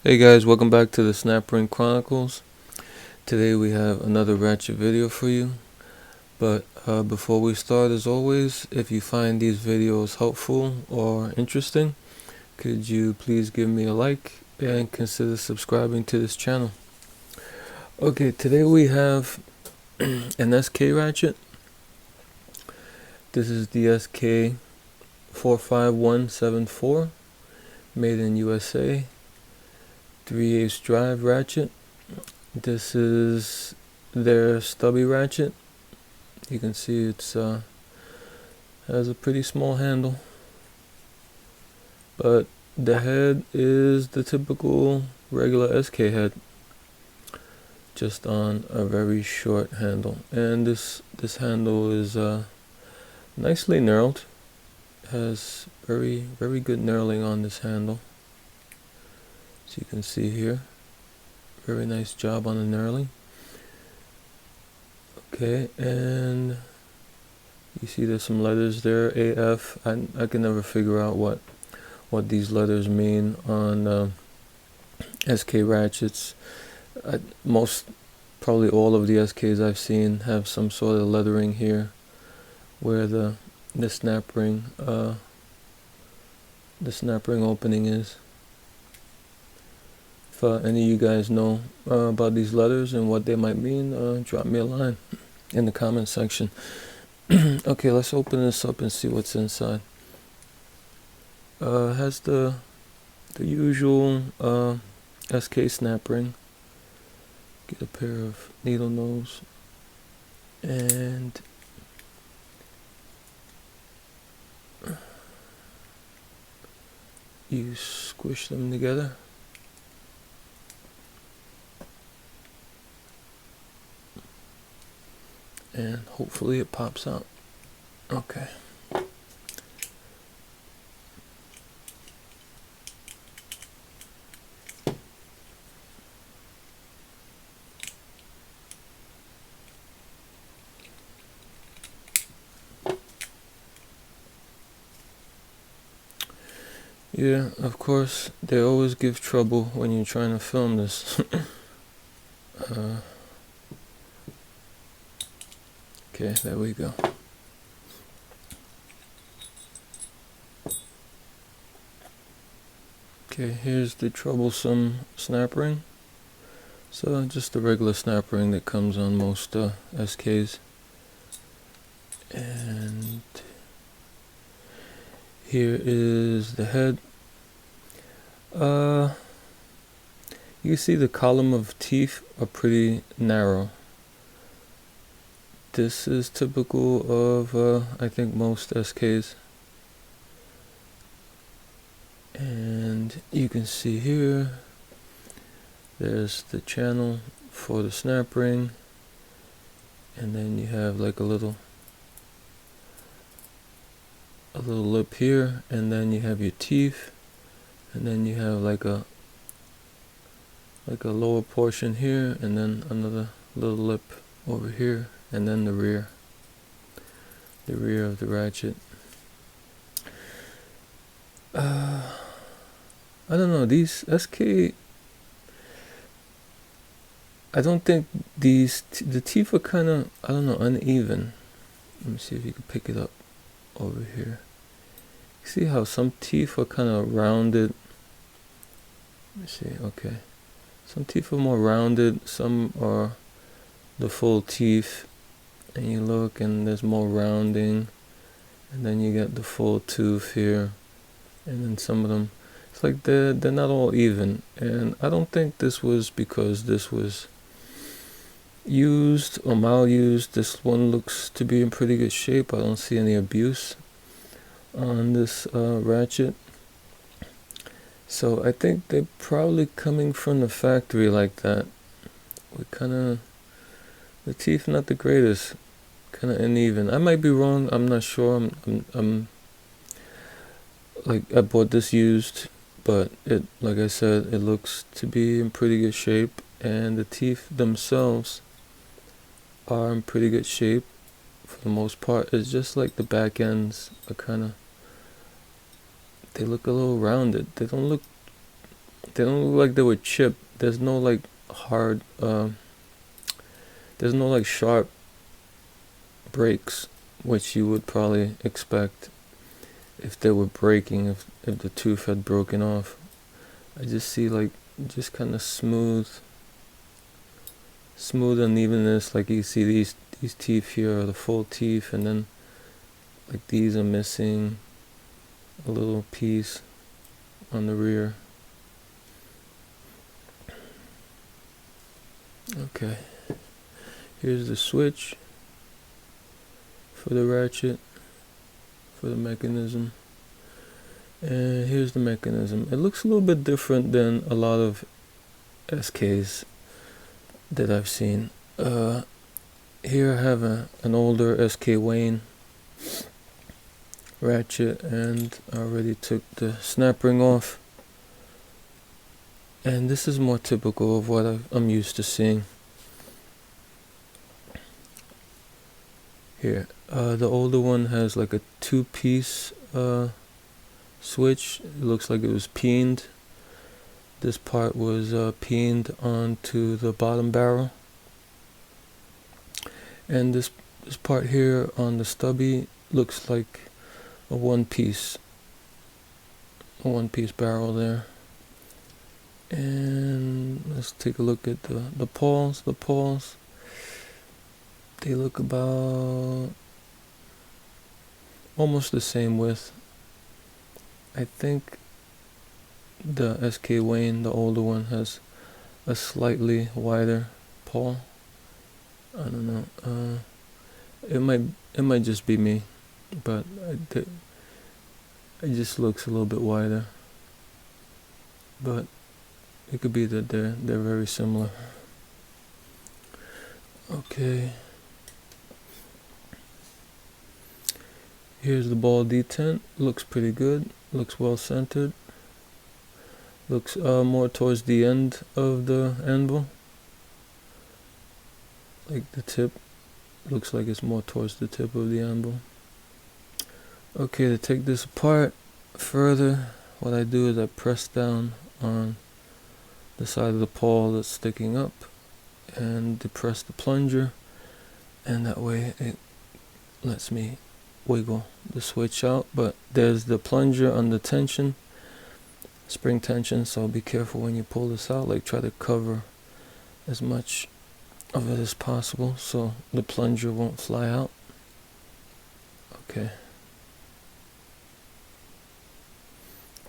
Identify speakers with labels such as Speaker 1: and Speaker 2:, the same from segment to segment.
Speaker 1: Hey guys, welcome back to the Snap Ring Chronicles. Today we have another Ratchet video for you. But before we start, as always, if you find these videos helpful or interesting, could you please give me a like and consider subscribing to this channel. Okay, today we have an SK Ratchet. This is the SK 45174, made in USA. 3/8 drive ratchet. This is their Stubby ratchet. You can see it's has a pretty small handle, but the head is the typical regular SK head, just on a very short handle. And this handle is nicely knurled. Has very good knurling on this handle, as you can see here. Very nice job on the knurling. Okay, and you see there's some letters there, AF. I can never figure out what these letters mean on SK ratchets. Probably all of the SKs I've seen have some sort of lettering here, where the snap ring opening is. If any of you guys know about these letters and what they might mean, drop me a line in the comment section. Okay, let's open this up and see what's inside. Has the usual SK snap ring. Get a pair of needle nose, and you squish them together. And hopefully it pops out. Okay. Yeah, of course, they always give trouble when you're trying to film this. Okay, there we go. Okay, here's the troublesome snap ring. So just the regular snap ring that comes on most SKs. And here is the head. You see the column of teeth are pretty narrow. This is typical of I think most SKs. And you can see here there's the channel for the snap ring, and then you have like a little lip here, and then you have your teeth, and then you have like a lower portion here, and then another little lip over here, and then the rear of the ratchet. I don't know, these SK, I don't think the teeth are kind of, I don't know, uneven. Let me see if you can pick it up over here. See how some teeth are kind of rounded? Let me see, okay. Some teeth are more rounded, some are the full teeth, and you look and there's more rounding, and then you get the full tooth here, and then some of them, it's like they're not all even. And I don't think this was because this was used or malused. This one looks to be in pretty good shape. I don't see any abuse on this ratchet. So I think they're probably coming from the factory like that. We the teeth not the greatest, kind of uneven. I might be wrong. I'm not sure. I'm like, I bought this used, but it, like I said, it looks to be in pretty good shape, and the teeth themselves are in pretty good shape for the most part. It's just like the back ends are kind of, they look a little rounded. They don't look They don't look like they were chipped. There's no like hard, there's no like sharp breaks, which you would probably expect if they were breaking, if the tooth had broken off. I just see like just kind of smooth unevenness. Like you see these teeth here are the full teeth, and then like these are missing a little piece on the rear. Okay, here's the switch for the ratchet, for the mechanism. And here's the mechanism. It looks a little bit different than a lot of SKs that I've seen. Here I have an older SK Wayne ratchet, and I already took the snap ring off. And this is more typical of what I'm used to seeing. Here, the older one has like a 2-piece switch. It looks like it was peened. This part was peened onto the bottom barrel, and this part here on the stubby looks like a 1-piece barrel there. And let's take a look at the pawls. The pawls, they look about almost the same width. I think the SK Wayne, the older one, has a slightly wider paw. I don't know. It might just be me, but it just looks a little bit wider. But it could be that they're very similar. Okay. Here's the ball detent. Looks pretty good. Looks well centered. Looks more towards the end of the anvil. Like the tip. Looks like it's more towards the tip of the anvil. Okay, to take this apart further, what I do is I press down on the side of the pawl that's sticking up and depress the plunger, and that way it lets me wiggle the switch out. But there's the plunger under tension, spring tension, so be careful when you pull this out. Like, try to cover as much of it as possible so the plunger won't fly out. Okay,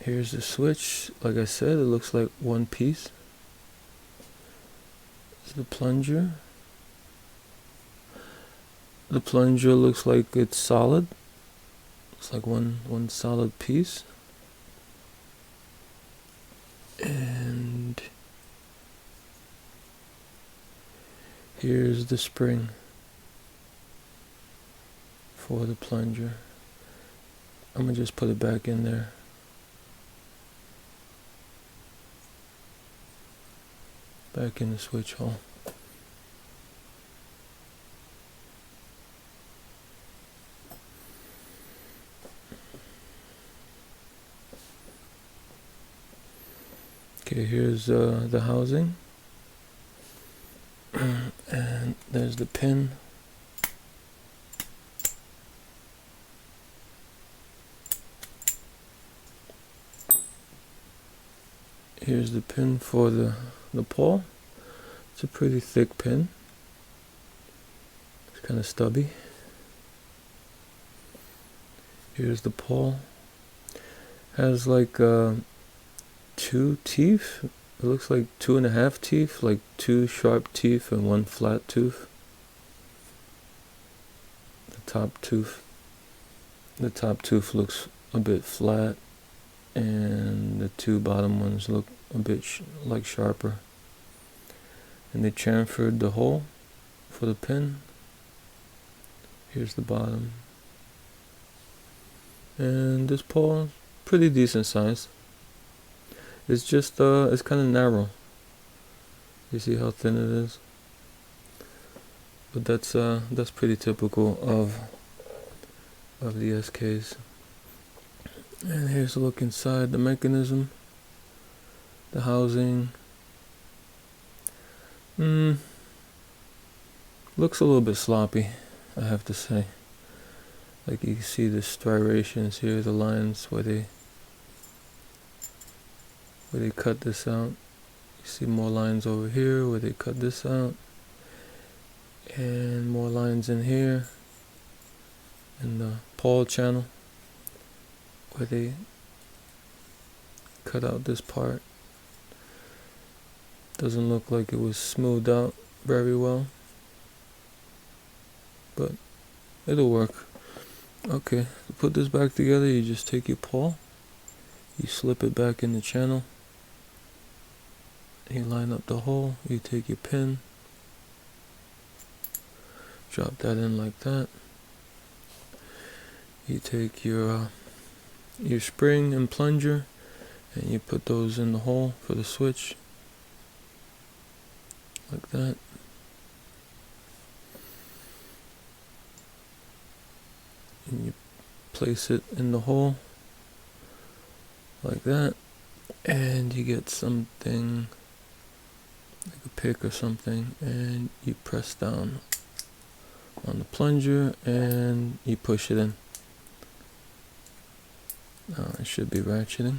Speaker 1: here's the switch. Like I said, it looks like 1 piece. It's the plunger. The plunger looks like it's solid. It's like one solid piece. And here's the spring for the plunger. I'm gonna just put it back in there. Back in the switch hole. Okay, here's the housing, and there's the pin. Here's the pin for the pawl. It's a pretty thick pin. It's kind of stubby. Here's the pawl. Has like 2 teeth. It looks like 2.5 teeth, like 2 sharp teeth and 1 flat tooth. The top tooth looks a bit flat, and the 2 bottom ones look a bit like sharper. And they chamfered the hole for the pin. Here's the bottom. And this pawl is pretty decent size. It's just it's kind of narrow. You see how thin it is? But that's pretty typical of the SKs. And here's a look inside the mechanism. the housing. Looks a little bit sloppy, I have to say. Like you can see the striations here, the lines where they cut this out. You see more lines over here where they cut this out, and more lines in here in the pawl channel where they cut out this part. Doesn't look like it was smoothed out very well, but it'll work. Okay, to put this back together, you just take your pawl, you slip it back in the channel, you line up the hole, you take your pin, drop that in like that. You take your spring and plunger and you put those in the hole for the switch like that. And you place it in the hole like that, and you get something like a pick or something, and you press down on the plunger and you push it in. Now it should be ratcheting.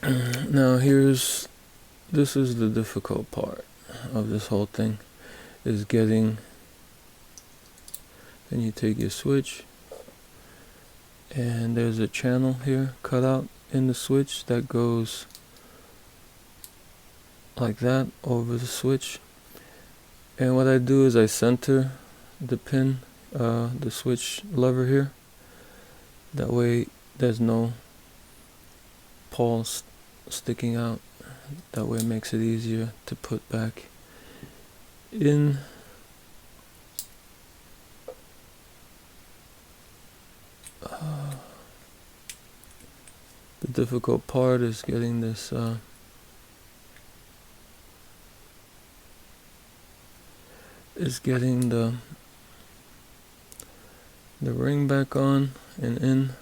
Speaker 1: Now this is the difficult part of this whole thing, is getting, and you take your switch, and there's a channel here cut out in the switch that goes like that over the switch. And what I do is I center the pin, the switch lever here. That way there's no pawls sticking out. That way it makes it easier to put back in. The difficult part is getting this getting the ring back on and in.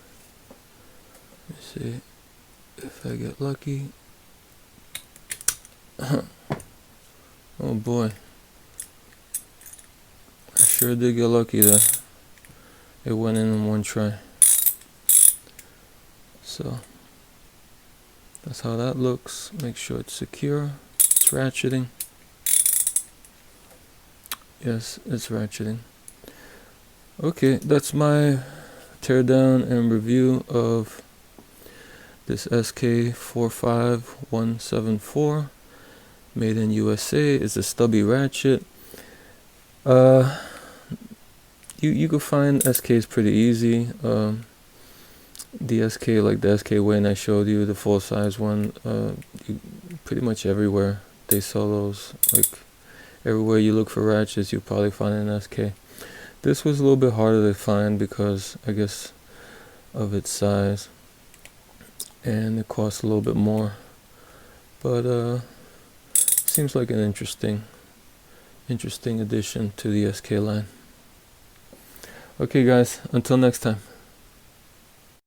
Speaker 1: Let's see if I get lucky. Oh boy, I sure did get lucky there. It went in one try. So that's how that looks. Make sure it's secure. It's ratcheting. Yes, it's ratcheting. Okay, that's my teardown and review of this SK45174, made in USA. It's a Stubby ratchet. You could find SKs pretty easy. The SK, like the SK Wayne I showed you, the full size one, pretty much everywhere they sell those. Like everywhere you look for ratchets, you'll probably find an SK. This was a little bit harder to find because I guess of its size, and it costs a little bit more, but seems like an interesting addition to the SK line. Okay guys, until next time.